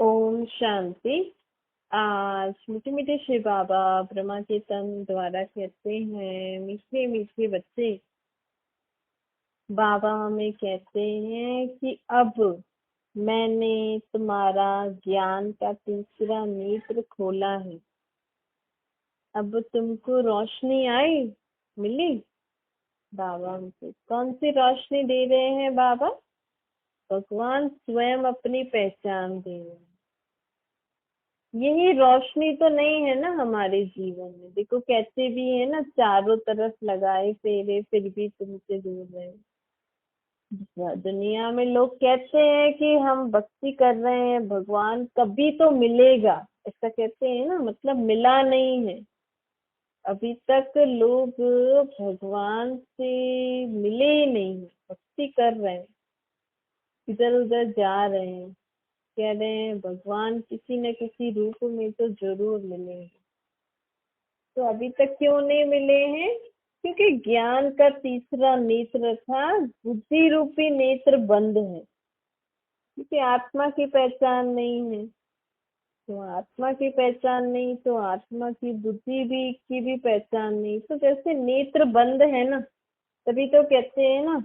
ओम शांति। आज मीठे मीठे शिव बाबा ब्रह्मा के तन द्वारा कहते हैं, मीठे मीठे बच्चे, बाबा हमें कहते हैं कि अब मैंने तुम्हारा ज्ञान का तीसरा नेत्र खोला है। अब तुमको रोशनी आई, मिली। बाबा हमसे कौन सी रोशनी दे रहे हैं? बाबा भगवान स्वयं अपनी पहचान दे रहे हैं। यही रोशनी तो नहीं है ना हमारे जीवन में। देखो कहते भी है ना, चारों तरफ लगाए फेरे फिर भी तुमसे दूर रहे। दुनिया में लोग कहते हैं कि हम भक्ति कर रहे हैं, भगवान कभी तो मिलेगा, ऐसा कहते हैं ना, मतलब मिला नहीं है अभी तक। लोग भगवान से मिले ही नहीं है, भक्ति कर रहे हैं, इधर उधर जा रहे हैं, कह रहे हैं भगवान किसी न किसी रूप में तो जरूर मिलेंगे। तो अभी तक क्यों नहीं मिले हैं? क्योंकि ज्ञान का तीसरा नेत्र था, बुद्धि रूपी नेत्र बंद है। क्योंकि आत्मा की पहचान नहीं है, तो आत्मा की पहचान नहीं तो आत्मा की बुद्धि भी की भी पहचान नहीं। तो जैसे नेत्र बंद है ना, तभी तो कहते हैं ना,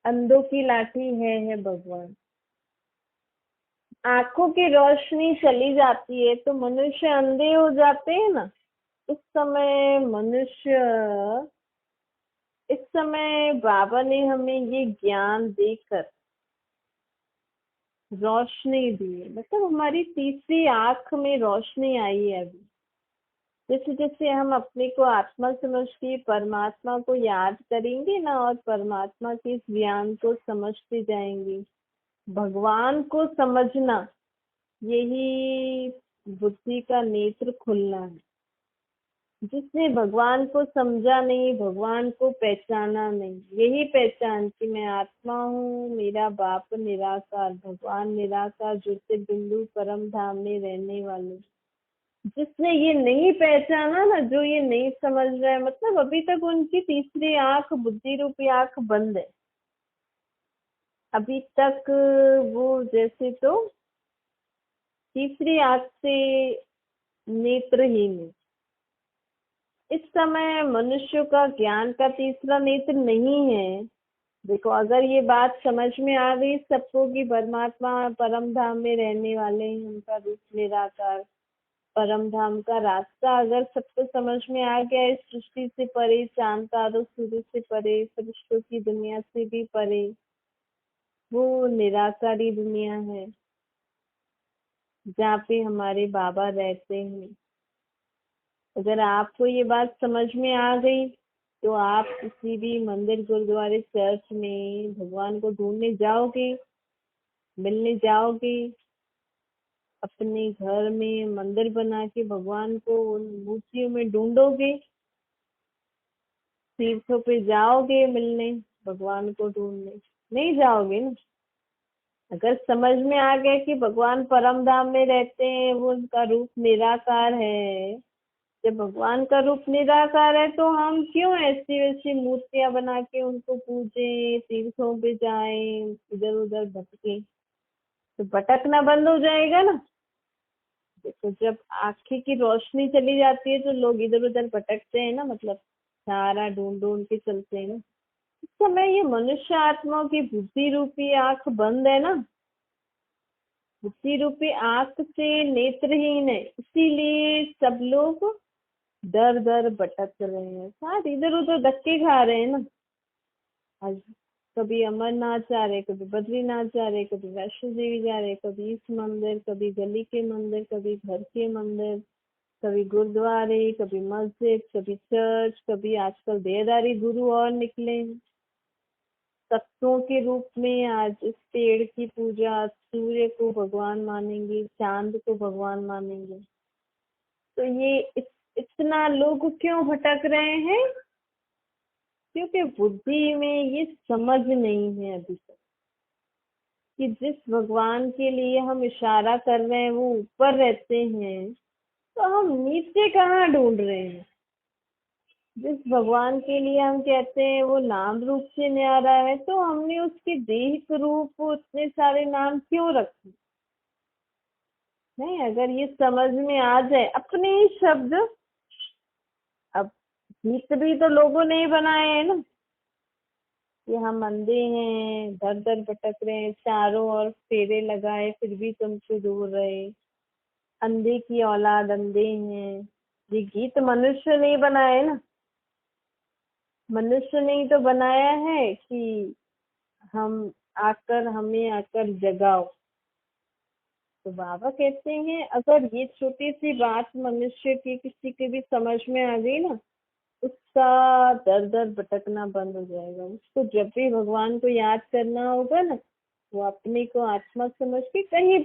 अंधों की लाठी है भगवान। आंखों की रोशनी चली जाती है तो मनुष्य अंधे हो जाते हैं ना। उस समय मनुष्य, इस समय बाबा ने हमें ये ज्ञान देकर रोशनी दी है, मतलब हमारी तीसरी आंख में रोशनी आई है। अभी जैसे जैसे हम अपने को आत्मा समझ के परमात्मा को याद करेंगे ना, और परमात्मा के इस ज्ञान को समझते जाएंगे, भगवान को समझना, यही बुद्धि का नेत्र खुलना है। जिसने भगवान को समझा नहीं, भगवान को पहचाना नहीं, यही पहचान कि मैं आत्मा हूँ, मेरा बाप निराकार, भगवान निराकार, ज्योति बिंदु परम धाम में रहने वाले। जिसने ये नहीं पहचाना ना, जो ये नहीं समझ रहा है, मतलब अभी तक उनकी तीसरी आंख, बुद्धि रूपी आंख बंद है। अभी तक वो जैसे तो तीसरी आंख से नेत्रहीन है। इस समय मनुष्य का ज्ञान का तीसरा नेत्र नहीं है। देखो अगर ये बात समझ में आ गई सबको कि परमात्मा परम धाम में रहने वाले हैं, उनका रूप निराकार, परम धाम का रास्ता अगर सबको समझ में आ गया, इस सृष्टि से परे, चांद तारों सूर्य से परे, फरिश्तों की दुनिया से भी परे, वो निराकारी दुनिया है जहाँ पे हमारे बाबा रहते हैं। अगर आपको ये बात समझ में आ गई तो आप किसी भी मंदिर, गुरुद्वारे, चर्च में भगवान को ढूंढने जाओगे, मिलने जाओगे। अपने घर में मंदिर बना के भगवान को उन मूर्तियों में ढूंढोगे, तीर्थों पे जाओगे मिलने, भगवान को ढूंढने नहीं जाओगे ना। अगर समझ में आ गया कि भगवान परम धाम में रहते हैं, वो उनका रूप निराकार है, जब भगवान का रूप निराकार है तो हम क्यों ऐसी वैसी मूर्तियां बना के उनको पूजें, तीर्थों पे जाएं, इधर उधर भटके? तो भटकना बंद हो जाएगा ना। देखो जब आंखें की रोशनी चली जाती है तो लोग इधर उधर भटकते हैं ना, मतलब सहारा ढूंढ ढूंढ के चलते हैं ना। इस समय ये मनुष्य आत्माओं की बुद्धि रूपी आंख बंद है ना, बुद्धि रूपी आंख से नेत्रहीन है, इसीलिए सब लोग दर दर भटक रहे हैं, साथ इधर उधर धक्के खा रहे हैं ना। आज कभी अमरनाथ जा रहे, कभी बद्रीनाथ जा रहे, कभी वैष्णो देवी जा रहे, कभी इस मंदिर, कभी गली के मंदिर, कभी घर के मंदिर, कभी गुरुद्वारे, कभी मस्जिद, कभी चर्च, कभी आजकल देहदारी गुरु और निकले हैं। तत्वों के रूप में आज इस पेड़ की पूजा, सूर्य को भगवान मानेंगे, चांद को भगवान मानेंगे। तो ये इतना लोग क्यों भटक रहे हैं? क्योंकि बुद्धि में ये समझ नहीं है अभी तक कि जिस भगवान के लिए हम इशारा कर रहे हैं वो ऊपर रहते हैं, तो हम नीचे कहाँ ढूंढ रहे हैं? जिस भगवान के लिए हम कहते हैं वो नाम रूप से न्यारा है, तो हमने उसके देहिक रूप, इतने सारे नाम क्यों रखे? नहीं, अगर ये समझ में आ जाए अपने ही शब्द, अब गीत भी तो लोगों ने ही बनाए हैं ना, कि हम अंधे हैं, दर दर भटक रहे हैं, चारों ओर फेरे लगाए फिर भी तुमसे दूर रहे, अंधे की औलाद अंधे हैं। ये गीत मनुष्य ने ही बनाए ना, मनुष्य ने ही तो बनाया है कि हम हमें आकर जगाओ। तो बाबा कहते हैं अगर ये छोटी सी बात मनुष्य की किसी के भी समझ में आ गई ना, उसका दर दर भटकना बंद हो जाएगा। उसको जब भी भगवान को याद करना होगा ना, वो अपने को आत्मा समझ के कहीं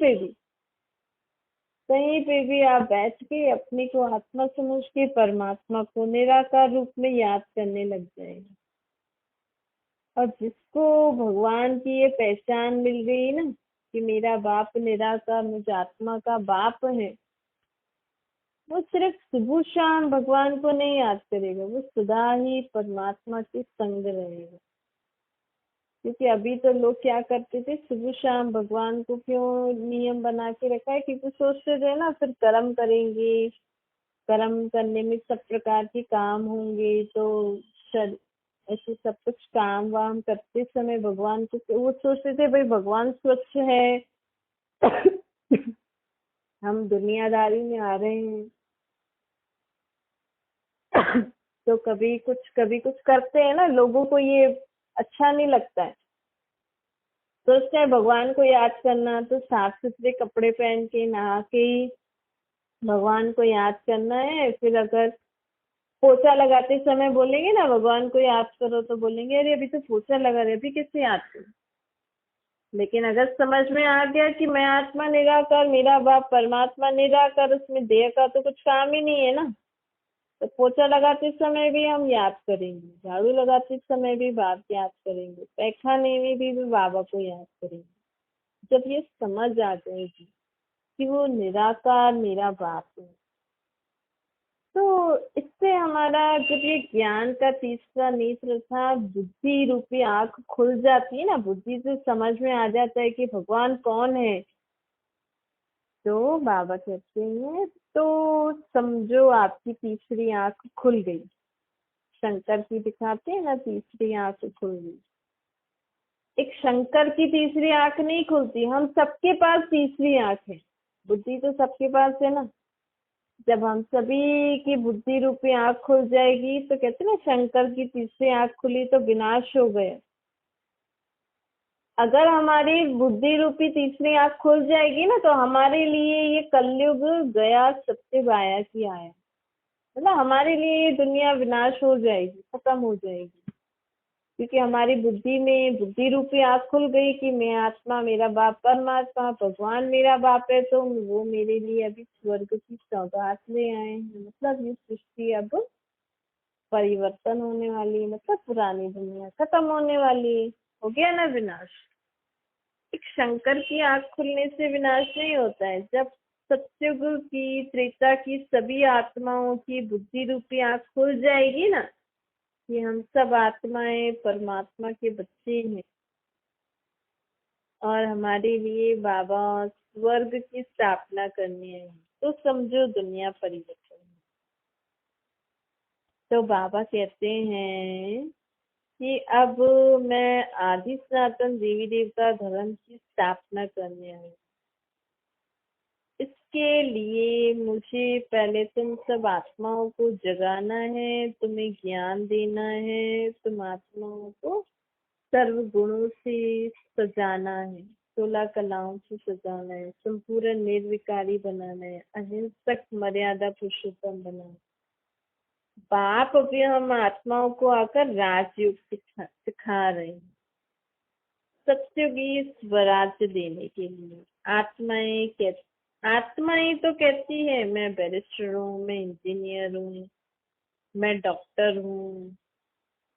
पे भी आप बैठ के अपने को आत्मा समझ के परमात्मा को निराकार रूप में याद करने लग जाएगा। और जिसको भगवान की ये पहचान मिल गई ना कि मेरा बाप निराकार मुझ आत्मा का बाप है, वो सिर्फ सुबह शाम भगवान को नहीं याद करेगा, वो सदा ही परमात्मा के संग रहेगा। क्योंकि अभी तो लोग क्या करते थे, सुबह शाम भगवान को क्यों नियम बना के रखा है, क्योंकि सोचते थे ना फिर कर्म करेंगे, कर्म करने में सब प्रकार के काम होंगे, तो ऐसे सब कुछ काम वाम करते समय भगवान को, वो सोचते थे भाई भगवान स्वच्छ है हम दुनियादारी में आ रहे हैं तो कभी कुछ करते हैं ना, लोगों को ये अच्छा नहीं लगता है। सोचते हैं भगवान को याद करना तो साफ सुथरे कपड़े पहन के नहा के ही भगवान को याद करना है। फिर अगर पोछा लगाते समय बोलेंगे ना भगवान को याद करो, तो बोलेंगे अरे अभी तो पोछा लगा रहे, अभी कैसे याद करो। लेकिन अगर समझ में आ गया कि मैं आत्मा निराकार, मेरा बाप परमात्मा निराकार, उसमें देह का तो कुछ काम ही नहीं है ना, तो पोछा लगाते समय भी हम याद करेंगे, झाड़ू लगाते समय भी बाप याद करेंगे, पैखाने में भी बाबा को याद करेंगे। जब ये समझ आ जाएगी कि वो निराकार मेरा बाप है, तो इससे हमारा जब ये ज्ञान का तीसरा नेत्र था, बुद्धि रूपी आंख खुल जाती है ना, बुद्धि से समझ में आ जाता है कि भगवान कौन है। तो बाबा कहते हैं तो समझो आपकी तीसरी आंख खुल गई। शंकर की दिखाते हैं ना तीसरी आंख खुल गई। एक शंकर की तीसरी आंख नहीं खुलती, हम सबके पास तीसरी आंख है, बुद्धि तो सबके पास है ना। जब हम सभी की बुद्धि रूपी आंख खुल जाएगी, तो कहते ना शंकर की तीसरी आंख खुली तो विनाश हो गया। अगर हमारी बुद्धि रूपी तीसरी आंख खुल जाएगी ना, तो हमारे लिए ये कलयुग गया, सत्य आया की आया, मतलब हमारे लिए ये दुनिया विनाश हो जाएगी, खत्म हो जाएगी। क्योंकि हमारी बुद्धि में बुद्धि रूपी आंख खुल गई कि मैं आत्मा, मेरा बाप परमात्मा, भगवान मेरा बाप है, तो वो मेरे लिए अभी स्वर्ग की सौगात ले आए हैं। मतलब ये सृष्टि अब परिवर्तन होने वाली है, मतलब पुरानी दुनिया खत्म होने वाली है। हो गया ना विनाश। एक शंकर की आंख खुलने से विनाश नहीं होता है। जब सत्युग की, त्रेता की सभी आत्माओं की बुद्धि रूपी आंख खुल जाएगी ना कि हम सब आत्माएं परमात्मा के बच्चे हैं और हमारे लिए बाबा स्वर्ग की स्थापना करनी है, तो समझो दुनिया परिवर्तन है। तो बाबा कहते हैं कि अब मैं आदि सनातन देवी देवता धर्म की स्थापना करने आई। इसके लिए मुझे पहले तुम सब आत्माओं को जगाना है, तुम्हें ज्ञान देना है, तुम आत्माओं को सर्व गुणों से सजाना है, 16 कलाओं से सजाना है, संपूर्ण निर्विकारी बनाना है, अहिंसक मर्यादा पुरुषोत्तम बनाना है। बाप अभी हम आत्माओं को आकर राजयोग सिखा रहे हैं, सत्युगी स्वराज्य देने के लिए। आत्माएं तो कहती है मैं बैरिस्टर हूँ, मैं इंजीनियर हूँ, मैं डॉक्टर हूँ।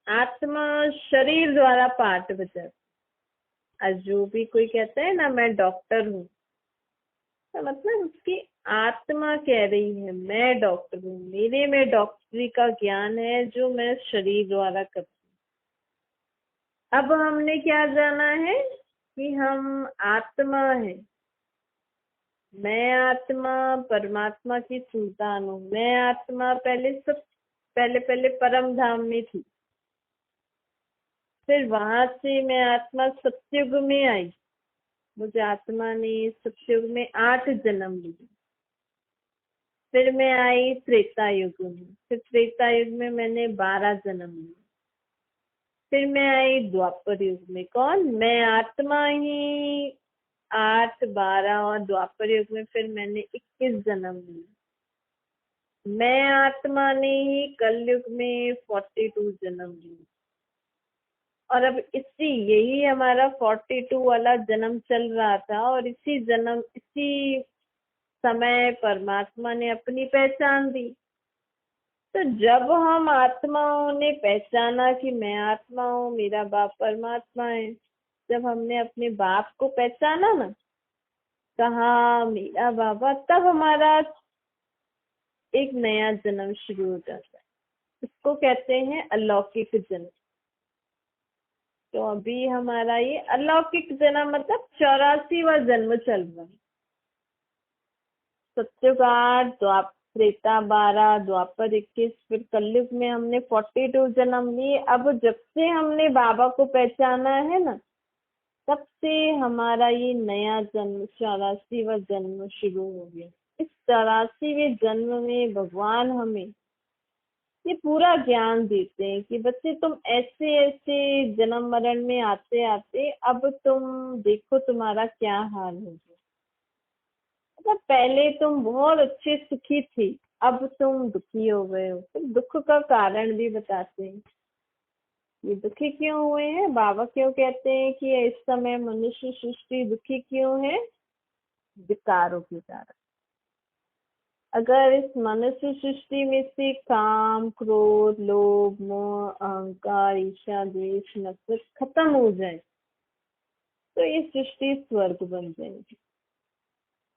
आत्मा शरीर द्वारा पाठ बजाती। और जो भी कोई कहता है ना मैं डॉक्टर हूँ, तो मतलब उसकी आत्मा कह रही है मैं डॉक्टर हूँ, मेरे में डॉक्टरी का ज्ञान है जो मैं शरीर द्वारा करती हूँ। अब हमने क्या जाना है कि हम आत्मा है, मैं आत्मा परमात्मा की संतान हूँ। मैं आत्मा पहले पहले परम धाम में थी, फिर वहां से मैं आत्मा सत्युग में आई। मुझे आत्मा ने सत्युग में 8 जन्म लिए। फिर मैं आई त्रेता युग में, फिर त्रेता युग में मैंने 12 जन्म लिए। फिर मैं आई द्वापर युग में। कौन? मैं आत्मा ही 8, 12 और द्वापर युग में फिर मैंने 21 जन्म लिए। मैं आत्मा ने ही कलयुग में 42 जन्म लिए। और अब यही हमारा 42 वाला जन्म चल रहा था, और इसी समय परमात्मा ने अपनी पहचान दी। तो जब हम आत्माओं ने पहचाना कि मैं आत्मा हूँ, मेरा बाप परमात्मा है, जब हमने अपने बाप को पहचाना ना, कहा मेरा बाबा, तब हमारा एक नया जन्म शुरू हो जाता है। इसको कहते हैं अलौकिक जन्म। तो अभी हमारा ये अलौकिक जन्म मतलब 84वां जन्म चल रहा है। सत्युग 8, त्रेता 12, द्वापर 21, फिर कलयुग में हमने 42 जन्म लिए। अब जब से हमने बाबा को पहचाना है ना, तब से हमारा ये नया जन्म 84वां जन्म शुरू हो गया। इस 84वें जन्म में भगवान हमें ये पूरा ज्ञान देते हैं कि बच्चे, तुम ऐसे ऐसे जन्म मरण में आते आते अब तुम देखो तुम्हारा क्या हाल हो गया। मतलब पहले तुम बहुत अच्छे सुखी थी, अब तुम दुखी हो गए हो। फिर दुख का कारण भी बताते हैं। ये दुखी क्यों हुए हैं? बाबा क्यों कहते हैं कि इस समय मनुष्य सृष्टि दुखी क्यों है? विकारों के कारण। अगर इस मनुष्य सृष्टि में से काम, क्रोध, लोभ, मोह, अहंकार, ईर्ष्या, द्वेष, नफरत खत्म हो जाए तो ये सृष्टि स्वर्ग बन जाएगी।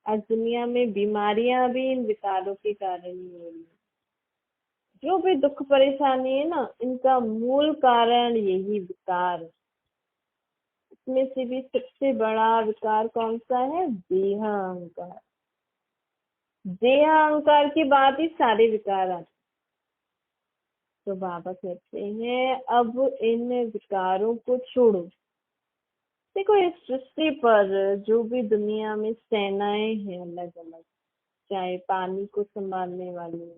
आज दुनिया में बीमारियां भी इन विकारों के कारण ही हो रही है। जो भी दुख परेशानी है ना, इनका मूल कारण यही विकार है। इसमें से भी सबसे बड़ा विकार कौन सा है? देह अहंकार। देह अहंकार की बात ही सारे विकार आते। तो बाबा कहते हैं अब इन विकारों को छोड़ो। देखो, इस सृष्टि पर जो भी दुनिया में सेनाएं हैं अलग अलग, चाहे पानी को संभालने वाली,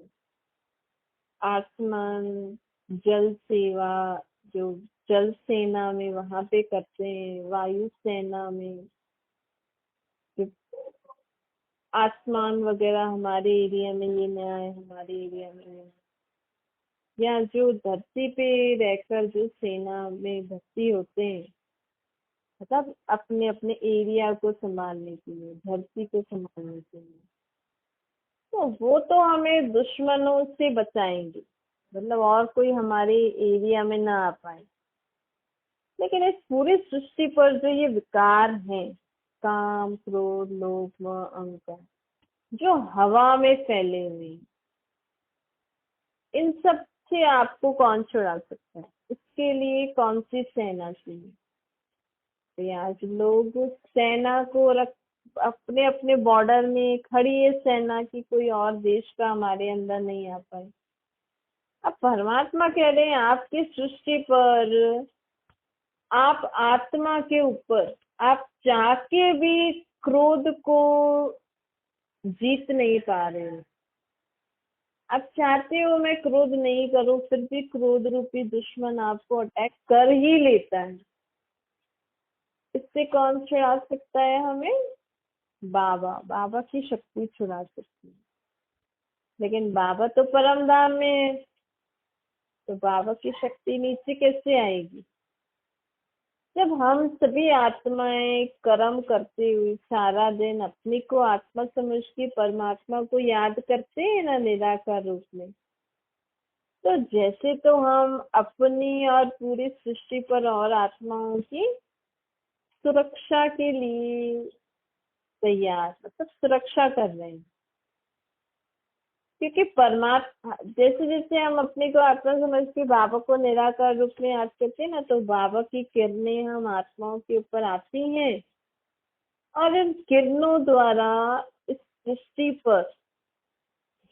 आसमान, जल सेवा, जो जल सेना में वहां पे करते हैं, वायु सेना में, जो आसमान वगैरह हमारे एरिया में ये नया है, हमारे एरिया में, या जो धरती पे रहकर जो सेना में भर्ती होते हैं, मतलब अपने अपने एरिया को संभालने के लिए, धरती को संभालने के लिए, तो वो तो हमें दुश्मनों से बचाएंगे, मतलब और कोई हमारे एरिया में ना आ पाए। लेकिन इस पूरी सृष्टि पर जो ये विकार हैं, काम, क्रोध, लोभ, मोह, अहंकार, जो हवा में फैले हुए हैं, इन सब से आपको कौन छुड़ा सकता है? इसके लिए कौन सी सेना चाहिए? तो आज लोग सेना को रख अपने अपने बॉर्डर में खड़ी है सेना की, कोई और देश का हमारे अंदर नहीं आ पाए। अब परमात्मा कह रहे हैं आपकी सृष्टि पर, आप आत्मा के ऊपर आप चाह के भी क्रोध को जीत नहीं पा रहे हो। आप चाहते हो मैं क्रोध नहीं करूं, फिर भी क्रोध रूपी दुश्मन आपको अटैक कर ही लेता है। इससे कौन छुड़ा सकता है हमें? बाबा। बाबा की शक्ति छुड़ा सकती है। लेकिन बाबा तो परम धाम में है, तो बाबा की शक्ति नीचे कैसे आएगी? जब हम सभी आत्माएं कर्म करते हुए सारा दिन अपने को आत्मा समझ के परमात्मा को याद करते हैं ना निराकार रूप में, तो जैसे तो हम अपनी और पूरी सृष्टि पर और आत्माओं की सुरक्षा के लिए तैयार, मतलब सुरक्षा कर रहे हैं। क्योंकि परमात्मा, जैसे जैसे हम अपने को आत्मा समझ के बाबा को निराकार रूप में याद करते हैं ना, तो बाबा की किरणें हम आत्माओं के ऊपर आती हैं, और इन किरणों द्वारा सृष्टि पर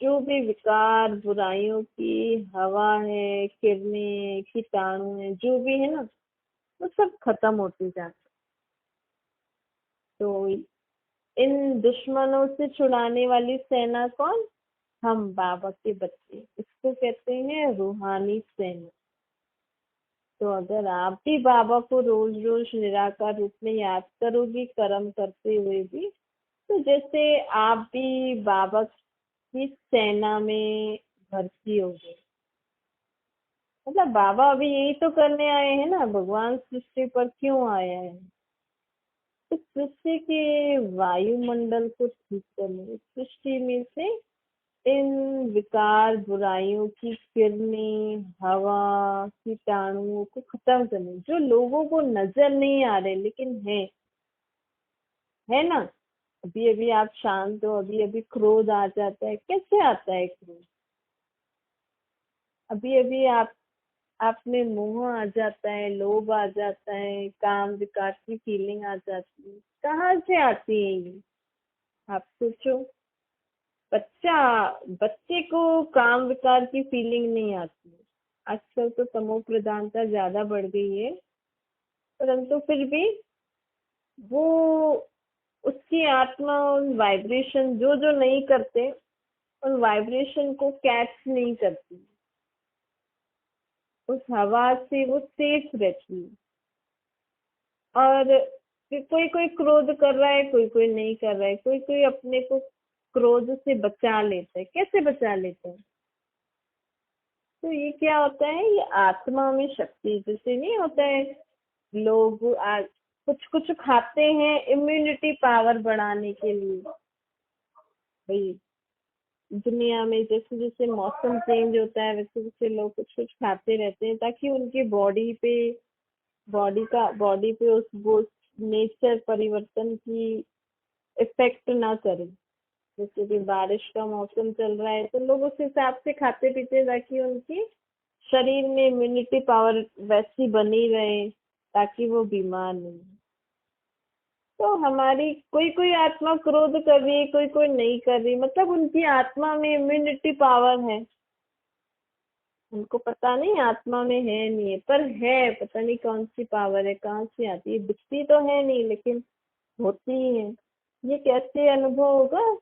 जो भी विकार बुराइयों की हवा है, किरणें, कीटाणु है, जो भी है ना, वो सब खत्म होते जाते। तो इन दुश्मनों से छुड़ाने वाली सेना कौन? हम बाबा के बच्चे, इसको कहते हैं रूहानी सेना। तो अगर आप भी बाबा को रोज रोज निराकार रूप में याद करोगी, कर्म करते हुए भी, तो जैसे आप भी बाबा की सेना में भर्ती हो गए। मतलब बाबा अभी यही तो करने आए हैं ना, भगवान सृष्टि पर क्यों आया है? तो सृष्टि के वायुमंडल को ठीक करने, सृष्टि में से इन विकार बुराइयों की किरणें, हवा, कीटाणुओं को खत्म करने, जो लोगों को नजर नहीं आ रहे लेकिन है ना। अभी अभी आप शांत हो, अभी अभी क्रोध आ जाता है, कैसे आता है क्रोध? अभी अभी आप में मोह आ जाता है, लोभ आ जाता है, काम विकार की फीलिंग आ जाती है, कहाँ से आती है ये? आप सोचो। बच्चा बच्चे को काम विकार की फीलिंग नहीं आती है। आजकल तो तमो प्रधानता ज्यादा बढ़ गई है, परंतु फिर भी वो, उसकी आत्मा उन वाइब्रेशन जो जो नहीं करते, उन वाइब्रेशन को कैच नहीं करती, उस हवा से वो सेफ रहती है। और कोई कोई क्रोध कर रहा है, कोई कोई नहीं कर रहा है, कोई कोई अपने को क्रोध से बचा लेता है। कैसे बचा लेता है? तो ये क्या होता है, ये आत्मा में शक्ति, जैसे नहीं होता है लोग आज कुछ कुछ खाते हैं इम्यूनिटी पावर बढ़ाने के लिए। भाई दुनिया में जैसे जैसे मौसम चेंज होता है, वैसे वैसे लोग कुछ कुछ खाते रहते हैं ताकि उनकी बॉडी पे उस वो नेचर परिवर्तन की इफेक्ट ना करे। जैसे कि बारिश का मौसम चल रहा है तो लोग उस हिसाब से खाते पीते हैं ताकि उनकी शरीर में इम्यूनिटी पावर वैसी बनी रहे, ताकि वो बीमार नहीं हो। तो हमारी कोई कोई आत्मा क्रोध कर रही है, कोई कोई नहीं कर रही, मतलब उनकी आत्मा में इम्यूनिटी पावर है। उनको पता नहीं आत्मा में है नहीं है, पर है, पता नहीं कौन सी पावर है, कहाँ से आती है, दिखती तो है नहीं लेकिन होती ही है। ये कैसे अनुभव होगा?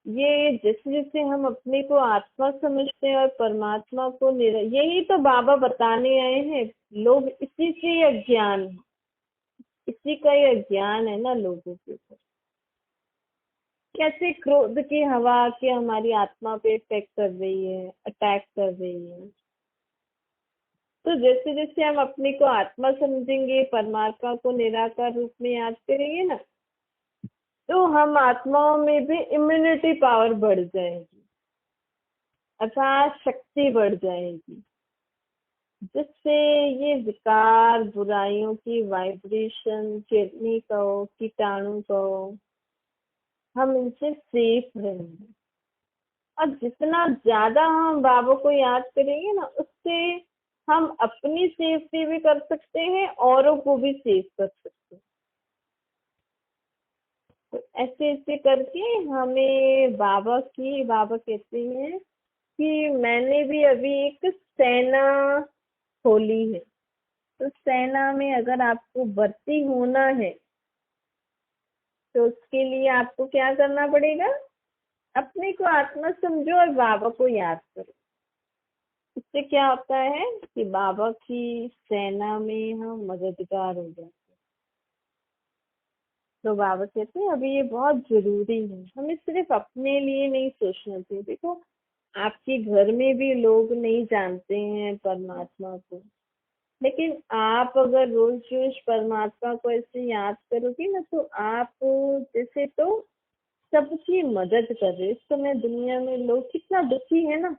ये जैसे जैसे हम अपने को आत्मा समझते हैं और परमात्मा को यही तो बाबा बताने आए हैं। लोग इसी से ही अज्ञान है, इसी का ही अज्ञान है ना लोगों के ऊपर। कैसे क्रोध की हवा के हमारी आत्मा पे इफेक्ट कर रही है, अटैक कर रही है। तो जैसे जैसे हम अपने को आत्मा समझेंगे, परमात्मा को निराकार रूप में याद करेंगे ना, तो हम आत्माओं में भी इम्यूनिटी पावर बढ़ जाएगी, अर्थात शक्ति बढ़ जाएगी, जिससे ये विकार बुराइयों की वाइब्रेशन, किडनी कहो, कीटाणु कहो, हम इनसे सेफ रहेंगे। और जितना ज्यादा हम बाबा को याद करेंगे ना, उससे हम अपनी सेफ्टी भी कर सकते हैं, औरों को भी सेफ कर सकते हैं। तो ऐसे ऐसे करके हमें बाबा कहते हैं कि मैंने भी अभी एक सेना खोली है। तो सेना में अगर आपको भर्ती होना है, तो उसके लिए आपको क्या करना पड़ेगा? अपने को आत्मा समझो और बाबा को याद करो। इससे क्या होता है कि बाबा की सेना में हम मददगार हो जाते हैं। तो बाबा कहते हैं अभी ये बहुत जरूरी है, हमें सिर्फ अपने लिए नहीं सोचना चाहिए। देखो, आपके घर में भी लोग नहीं जानते हैं परमात्मा को, लेकिन आप अगर रोज रोज परमात्मा को ऐसे याद करोगे ना, तो आप जैसे तो सबकी मदद कर रहे। इस समय दुनिया में लोग कितना दुखी है ना,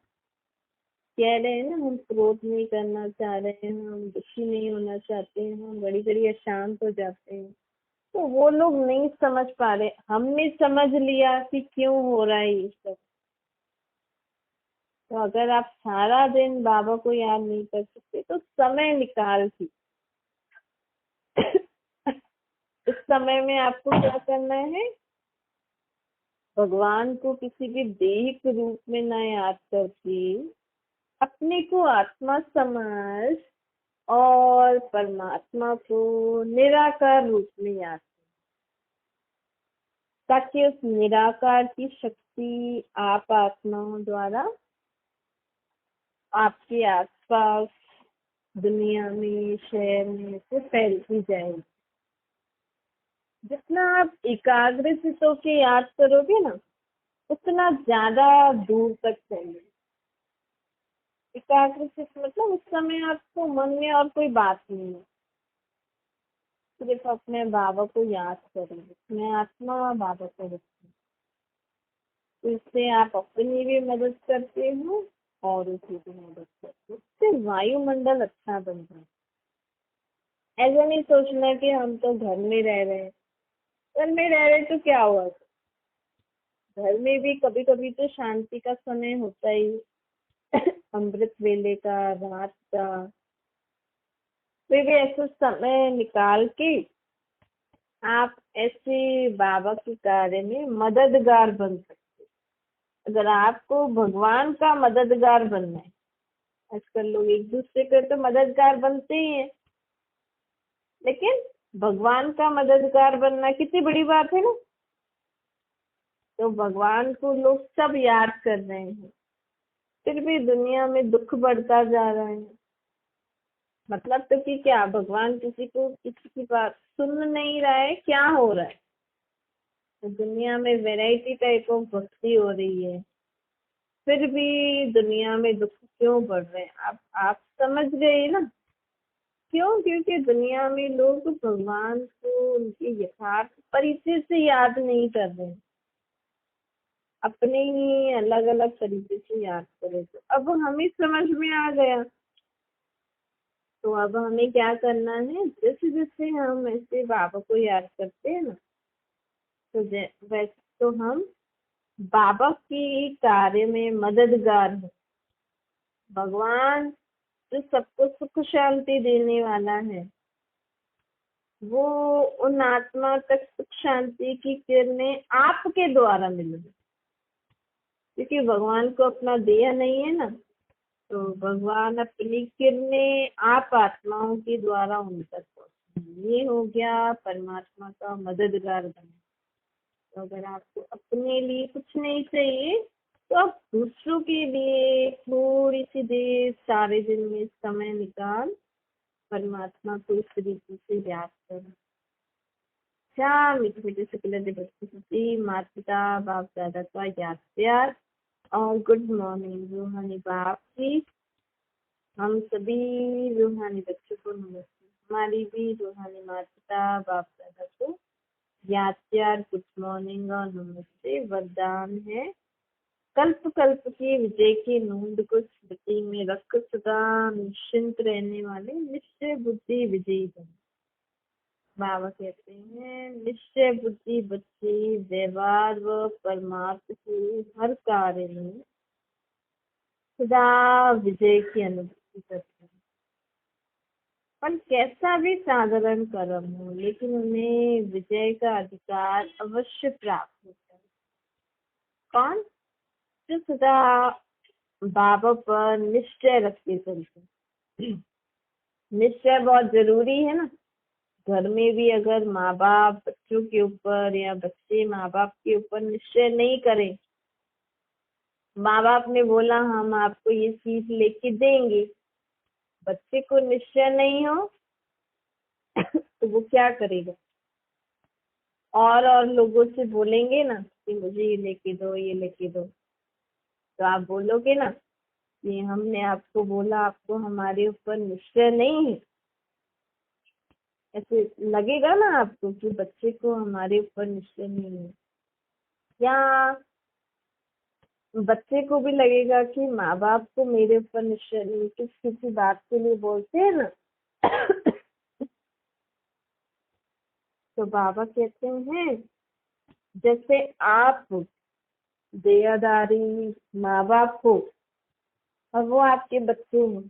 कह रहे हैं ना हम क्रोध नहीं करना चाह रहे हैं, हम दुखी नहीं होना चाहते हैं, हम बड़ी बड़ी अशांत हो जाते हैं। तो वो लोग नहीं समझ पा रहे, हमने समझ लिया कि क्यों हो रहा है ये सब। तो अगर आप सारा दिन बाबा को याद नहीं कर सकते, तो समय निकाल के इस समय में आपको क्या करना है? भगवान को किसी भी देह के रूप में न याद करके अपने को आत्मा समझ और परमात्मा को निराकार रूप में याद, ताकि उस निराकार की शक्ति आप आत्माओं द्वारा आपके आसपास दुनिया में, शहर में से फैलती जाएगी। जितना आप एकाग्र चित्त होके याद करोगे ना, उतना ज्यादा दूर तक फैलेगी। एकाग्र चित्त मतलब उस समय आपको मन में और कोई बात नहीं है, सिर्फ अपने बाबा को याद करेंगे। मैं आत्मा बाबा को रखती हूँ, तो इससे आप अपनी भी मदद करते हो और उसी की मदद करते हो। इससे वायुमंडल अच्छा बनता है। ऐसा नहीं सोचना कि हम तो घर में रह रहे हैं, घर में रह रहे तो क्या हुआ, घर में भी कभी कभी तो शांति का समय होता ही अमृत वेले का, रात का। फिर भी ऐसा समय निकाल के आप ऐसे बाबा के कार्य में मददगार बन सकते। अगर आपको भगवान का मददगार बनना है, आजकल लोग एक दूसरे के तो मददगार बनते ही हैं, लेकिन भगवान का मददगार बनना कितनी बड़ी बात है ना। तो भगवान को लोग सब याद कर रहे हैं, फिर भी दुनिया में दुख बढ़ता जा रहा है। मतलब तो कि क्या भगवान किसी की बात सुन नहीं रहा है, क्या हो रहा है? तो दुनिया में वैरायटी टाइप ऑफ भक्ति हो रही है, फिर भी दुनिया में दुख क्यों बढ़ रहे हैं? आप समझ गए ना क्यों? क्योंकि दुनिया में लोग भगवान को उनके यथार्थ परिचय से याद नहीं कर रहे हैं, अपने ही अलग अलग तरीके से याद करें। तो अब हमें समझ में आ गया, तो अब हमें क्या करना है, जैसे जैसे हम ऐसे बाबा को याद करते हैं ना, तो वैसे तो हम बाबा की कार्य में मददगार हैं। भगवान जो सबको सुख शांति देने वाला है, वो उन आत्मा तक सुख शांति की किरणें आपके द्वारा मिलेगी। क्योंकि भगवान को अपना देह नहीं है ना, तो भगवान अपनी किरणें आप आत्माओं के द्वारा उन तक पहुंचाएंगे। ये हो गया परमात्मा का मददगार बनना। तो अगर आपको अपने लिए कुछ नहीं चाहिए, तो आप दूसरों के लिए थोड़ी सी देर सारे दिन में समय निकाल परमात्मा को इस तरीके से याद करें। क्या मीठे मीठे से पिलर बच्ची माता पिता बाप दादा का याद प्यार और गुड मॉर्निंग रूहानी बाप की हम सभी रूहानी बच्चों को नमस्ते। हमारी भी रूहानी माता पिता बाप दादा को याद प्यार, गुड मॉर्निंग और नमस्ते। वरदान है कल्प कल्प की विजय की नींद को स्मृति में रख सदा निश्चिंत रहने वाले निश्चय बुद्धि विजयी बने। बाबा कहते हैं निश्चय बुद्धि बच्चे व्यवहार व परमार्थ के हर कार्य में सदा विजय की अनुभूति करते हैं। पर कैसा भी साधारण कर्म हो, लेकिन उन्हें विजय का अधिकार अवश्य प्राप्त होता है। कौन? जो सदा बाबा पर निश्चय रखते चलते। निश्चय बहुत जरूरी है ना। घर में भी अगर माँ बाप बच्चों के ऊपर या बच्चे माँ बाप के ऊपर निश्चय नहीं करें, माँ बाप ने बोला हम आपको ये चीज लेके देंगे, बच्चे को निश्चय नहीं हो तो वो क्या करेगा? और लोगों से बोलेंगे ना कि मुझे ये लेके दो, ये लेके दो, तो आप बोलोगे ना कि हमने आपको बोला, आपको हमारे ऊपर निश्चय नहीं है। ऐसे लगेगा ना आपको कि बच्चे को हमारे ऊपर निश्चय नहीं है, या बच्चे को भी लगेगा कि माँ बाप को मेरे ऊपर निश्चय नहीं, किसी बात के लिए बोलते हैं ना। तो बाबा कहते हैं जैसे आप दयादारी माँ बाप हो और वो आपके बच्चे हैं,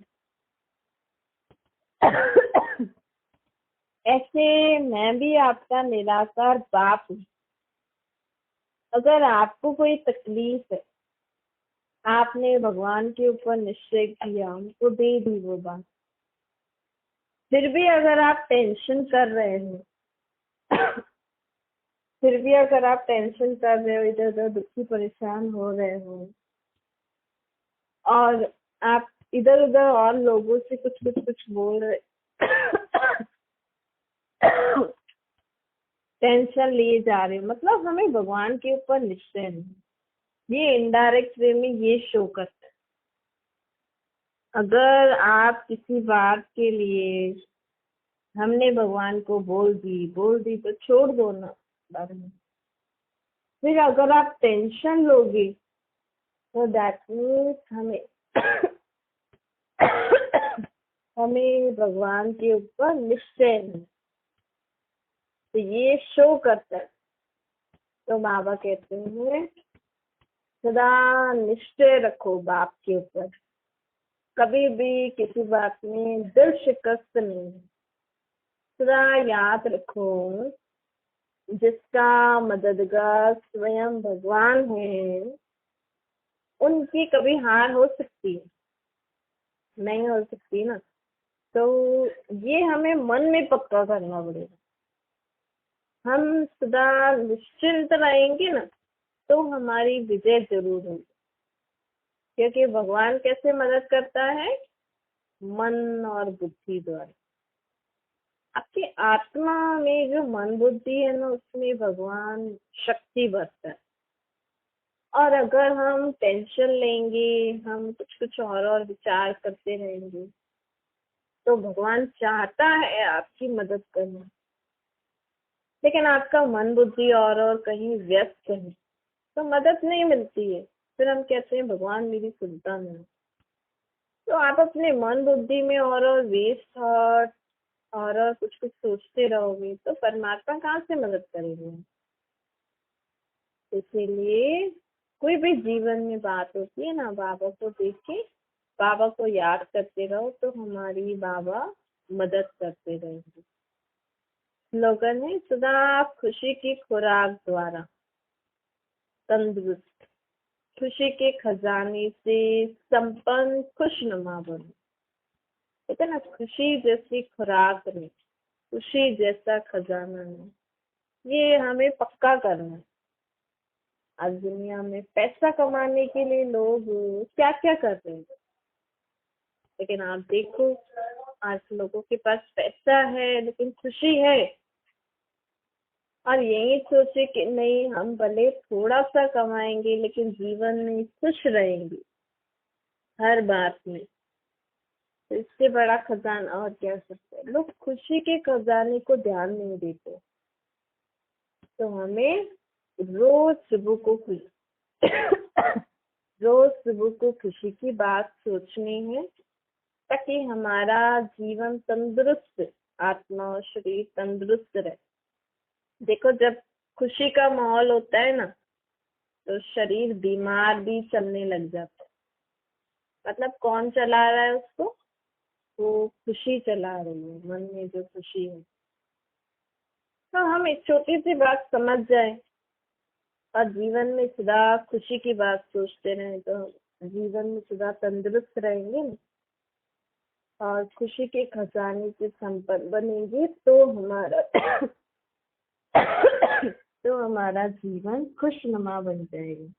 ऐसे मैं भी आपका निराकार बाप हूँ अगर आपको कोई तकलीफ है, आपने भगवान के ऊपर निश्चय किया, उनको दे दी वो बात, फिर भी अगर आप टेंशन कर रहे हो फिर भी अगर आप टेंशन कर रहे हो, इधर उधर दुखी परेशान हो रहे हो, और आप इधर उधर और लोगों से कुछ कुछ कुछ बोल रहे टेंशन लिए जा रहे हो, मतलब हमें भगवान के ऊपर निश्चय नहीं। ये इनडायरेक्ट वे में ये शो करता है। अगर आप किसी बात के लिए हमने भगवान को बोल दी तो छोड़ दो ना बारे में। फिर अगर आप टेंशन लोगे तो दैट मीन्स हमें हमें भगवान के ऊपर निश्चय नहीं, तो ये शो करता है। तो बाबा कहते हैं सदा निश्चय रखो बाप के ऊपर, कभी भी किसी बात में दिल शिकस्त नहीं। सदा याद रखो जिसका मददगार स्वयं भगवान है, उनकी कभी हार हो सकती है, नहीं हो सकती ना। तो ये हमें मन में पक्का करना पड़ेगा। हम सदा निश्चिंत रहेंगे ना, तो हमारी विजय जरूर होगी। क्योंकि भगवान कैसे मदद करता है? मन और बुद्धि द्वारा। आपकी आत्मा में जो मन बुद्धि है ना, उसमें भगवान शक्ति भरता है। और अगर हम टेंशन लेंगे, हम कुछ कुछ और विचार करते रहेंगे, तो भगवान चाहता है आपकी मदद करना, लेकिन आपका मन बुद्धि और कहीं व्यस्त है, तो मदद नहीं मिलती है। फिर हम कहते हैं भगवान मेरी सुनता नहीं। तो आप अपने मन बुद्धि में और वेस्ट थॉट और कुछ कुछ सोचते रहोगे, तो परमात्मा कहाँ से मदद करेंगे? इसीलिए कोई भी जीवन में बात होती है ना, बाबा को देख के बाबा को याद करते रहो, तो हमारी बाबा मदद करते रहेंगे। स्लोगन है सदा खुशी की खुराक द्वारा तंदुरुस्त, खुशी के खजाने से संपन्न खुशनुमा बनो। कहते हैं ना, खुशी जैसी खुराक में खुशी जैसा खजाना नहीं। ये हमें पक्का करना है। आज दुनिया में पैसा कमाने के लिए लोग क्या क्या कर रहे हैं, लेकिन आप देखो आज लोगों के पास पैसा है लेकिन खुशी है, और यही सोचे कि नहीं हम भले थोड़ा सा कमाएंगे लेकिन जीवन में खुश रहेंगे हर बात में। तो इससे बड़ा खजाना और क्या हो सकता है? लोग खुशी के खजाने को ध्यान नहीं देते। तो हमें रोज सुबह को रोज सुबह को खुशी की बात सोचनी है, ताकि हमारा जीवन तंदुरुस्त, आत्मा और शरीर तंदुरुस्त रहे। देखो जब खुशी का माहौल होता है ना, तो शरीर बीमार भी चलने लग जाता है। मतलब कौन चला रहा है उसको? वो खुशी चला रही है, मन में जो खुशी है। तो हम एक छोटी सी बात समझ जाए और जीवन में सदा खुशी की बात सोचते रहे, तो जीवन में सदा तंदुरुस्त रहेंगे और खुशी के खजाने से संपन्न बनेंगे, तो हमारा तो हमारा जीवन खुशनुमा बन जाएगा।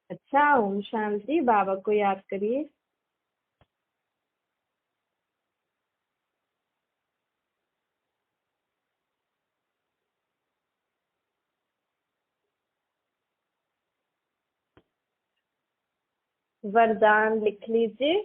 अच्छा, ओम शांति। बाबा को याद करिए। वरदान लिख लीजिए।